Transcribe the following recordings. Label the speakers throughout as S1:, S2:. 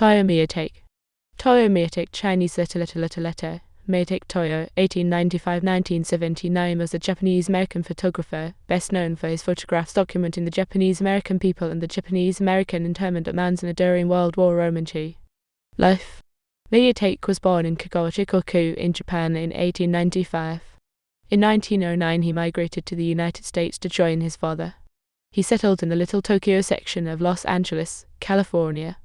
S1: Tōyō Miyatake. Tōyō Miyatake, Chinese letter. Miyatake Tōyō, 1895–1979, was a Japanese-American photographer, best known for his photographs documenting the Japanese-American people and the Japanese-American internment at Manzanar during World War II. Life. Miyatake was born in Kagawa, Shikoku, in Japan in 1895. In 1909 he migrated to the United States to join his father. He settled in the Little Tokyo section of Los Angeles, California,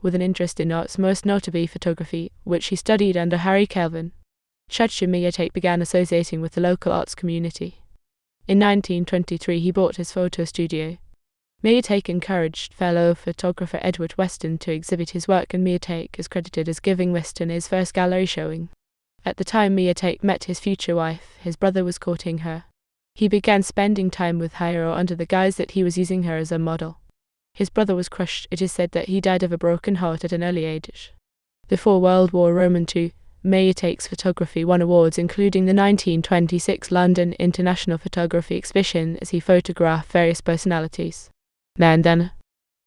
S1: with an interest in arts, most notably photography, which he studied under Harry Kelvin. Miyatake began associating with the local arts community. In 1923 he bought his photo studio. Miyatake encouraged fellow photographer Edward Weston to exhibit his work, and Miyatake is credited as giving Weston his first gallery showing. At the time Miyatake met his future wife, his brother was courting her. He began spending time with Hiro under the guise that he was using her as a model. His brother was crushed. It is said that he died of a broken heart at an early age. Before World War II, Miyatake's photography won awards, including the 1926 London International Photography Exhibition, as he photographed various personalities. Manzanar.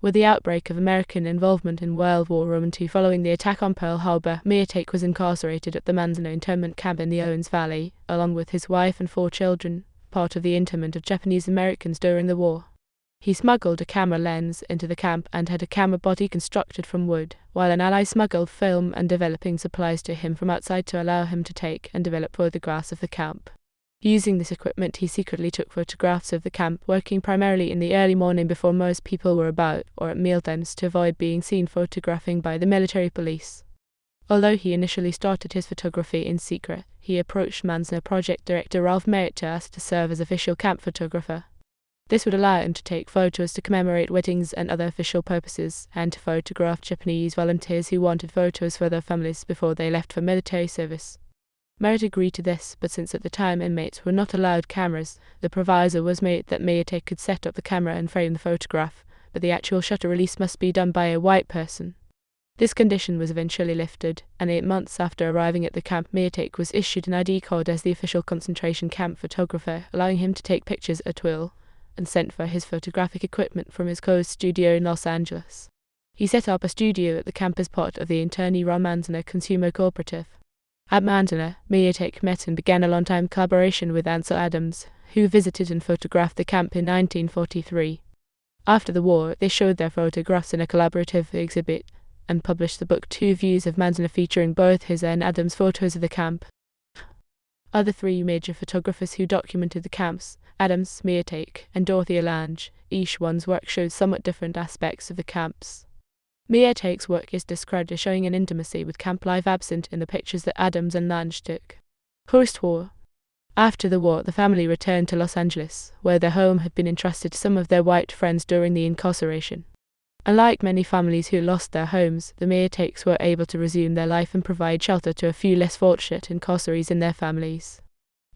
S1: With the outbreak of American involvement in World War II following the attack on Pearl Harbor, Miyatake was incarcerated at the Manzanar internment camp in the Owens Valley, along with his wife and 4 children, part of the internment of Japanese Americans during the war. He smuggled a camera lens into the camp and had a camera body constructed from wood, while an ally smuggled film and developing supplies to him from outside to allow him to take and develop photographs of the camp. Using this equipment, he secretly took photographs of the camp, working primarily in the early morning before most people were about, or at mealtimes, to avoid being seen photographing by the military police. Although he initially started his photography in secret, he approached Manzanar project director Ralph Merritt to ask to serve as official camp photographer. This would allow him to take photos to commemorate weddings and other official purposes, and to photograph Japanese volunteers who wanted photos for their families before they left for military service. Merritt agreed to this, but since at the time inmates were not allowed cameras, the proviso was made that Miyatake could set up the camera and frame the photograph, but the actual shutter release must be done by a white person. This condition was eventually lifted, and 8 months after arriving at the camp, Miyatake was issued an ID card as the official concentration camp photographer, allowing him to take pictures at will, and sent for his photographic equipment from his co-studio in Los Angeles. He set up a studio at the camp as part of the internee-run Manzanar Consumer Cooperative. At Manzanar, Miyatake met and began a long-time collaboration with Ansel Adams, who visited and photographed the camp in 1943. After the war, they showed their photographs in a collaborative exhibit, and published the book 2 Views of Manzanar, featuring both his and Adams' photos of the camp. Other 3 major photographers who documented the camps, Adams, Miyatake, and Dorothea Lange, each one's work showed somewhat different aspects of the camps. Miyatake's work is described as showing an intimacy with camp life absent in the pictures that Adams and Lange took. Post-war. After the war, the family returned to Los Angeles, where their home had been entrusted to some of their white friends during the incarceration. Unlike many families who lost their homes, the Miyatakes were able to resume their life and provide shelter to a few less fortunate incarcerees and their families.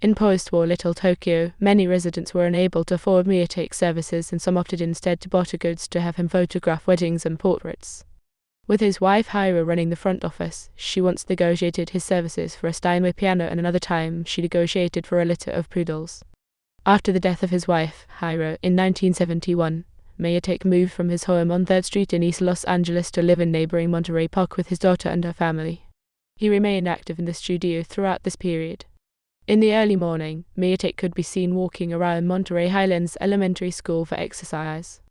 S1: In post-war Little Tokyo, many residents were unable to afford Miyatake's services, and some opted instead to barter goods to have him photograph weddings and portraits. With his wife Hiro running the front office, she once negotiated his services for a Steinway piano, and another time she negotiated for a litter of poodles. After the death of his wife, Hiro, in 1971, Miyatake moved from his home on 3rd Street in East Los Angeles to live in neighboring Monterey Park with his daughter and her family. He remained active in the studio throughout this period. In the early morning, Miyatake could be seen walking around Monterey Highlands Elementary School for exercise.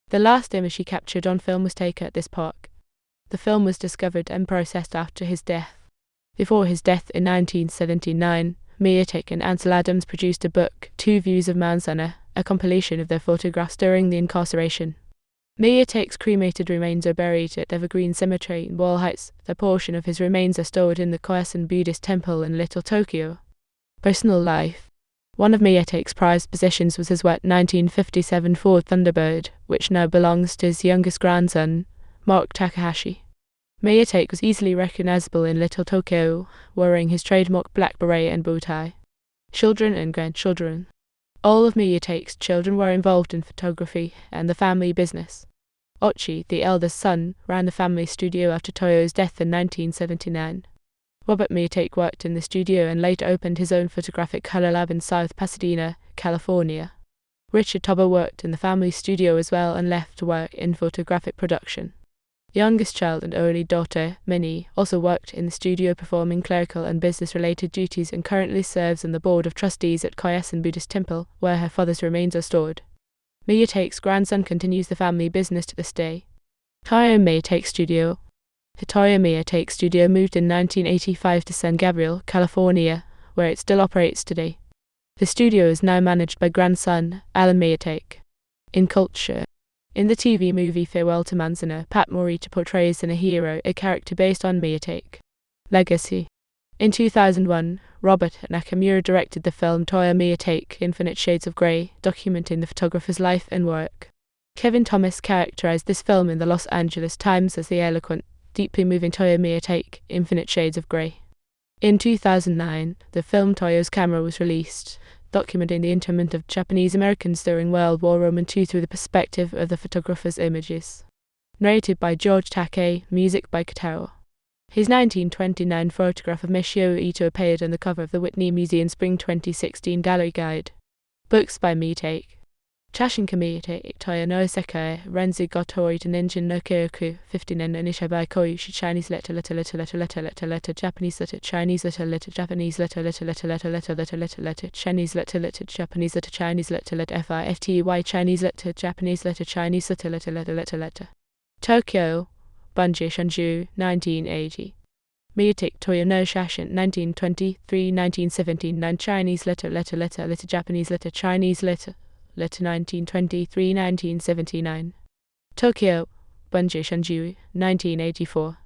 S1: The last image he captured on film was taken at this park. The film was discovered and processed after his death. Before his death in 1979, Miyatake and Ansel Adams produced a book, 2 Views of Manzanar, a compilation of their photographs during the incarceration. Miyatake's cremated remains are buried at Evergreen Cemetery in Wall Heights. A portion of his remains are stored in the Koyasan Buddhist Temple in Little Tokyo. Personal life. One of Miyatake's prized possessions was his wet 1957 Ford Thunderbird, which now belongs to his youngest grandson, Mark Takahashi. Miyatake was easily recognizable in Little Tokyo, wearing his trademark black beret and bow tie. Children and grandchildren. All of Miyatake's children were involved in photography and the family business. Ochi, the eldest son, ran the family studio after Toyo's death in 1979. Robert Miyatake worked in the studio and later opened his own photographic color lab in South Pasadena, California. Richard Tobber worked in the family studio as well and left to work in photographic production. Youngest child and only daughter, Minnie, also worked in the studio performing clerical and business-related duties and currently serves on the board of trustees at Koyasan Buddhist Temple, where her father's remains are stored. Miyatake's grandson continues the family business to this day. Tōyō Miyatake Studio. The Tōyō Miyatake Studio moved in 1985 to San Gabriel, California, where it still operates today. The studio is now managed by grandson, Alan Miyatake. In culture. In the TV movie Farewell to Manzanar, Pat Morita portrays in a hero a character based on Miyatake. Legacy. In 2001, Robert Nakamura directed the film Tōyō Miyatake, Infinite Shades of Grey, documenting the photographer's life and work. Kevin Thomas characterized this film in the Los Angeles Times as the eloquent, deeply moving Tōyō Miyatake, Infinite Shades of Grey. In 2009, the film Toyo's Camera was released, documenting the internment of Japanese Americans during World War II through the perspective of the photographer's images. Narrated by George Takei, music by Kotaro. His 1929 photograph of Michio Ito appeared on the cover of the Whitney Museum Spring 2016 Gallery Guide. Books by Miyatake. Chashinka Miyatake, Toyo no Sekai, Renzi Gotori to Ninjin no Kyoku, 59 Anishabai Koyushi Chinese letter Japanese letter Chinese letter Japanese letter Chinese letter Japanese letter Chinese letter FIFTY Chinese letter Japanese letter Chinese letter Tokyo, Bunji Shanju, 1980. Miyatake Tōyō no Shashin, 1923-1979 Chinese letter Japanese letter Chinese letter 1923-1979. Tokyo, Bunji Shanju, 1984.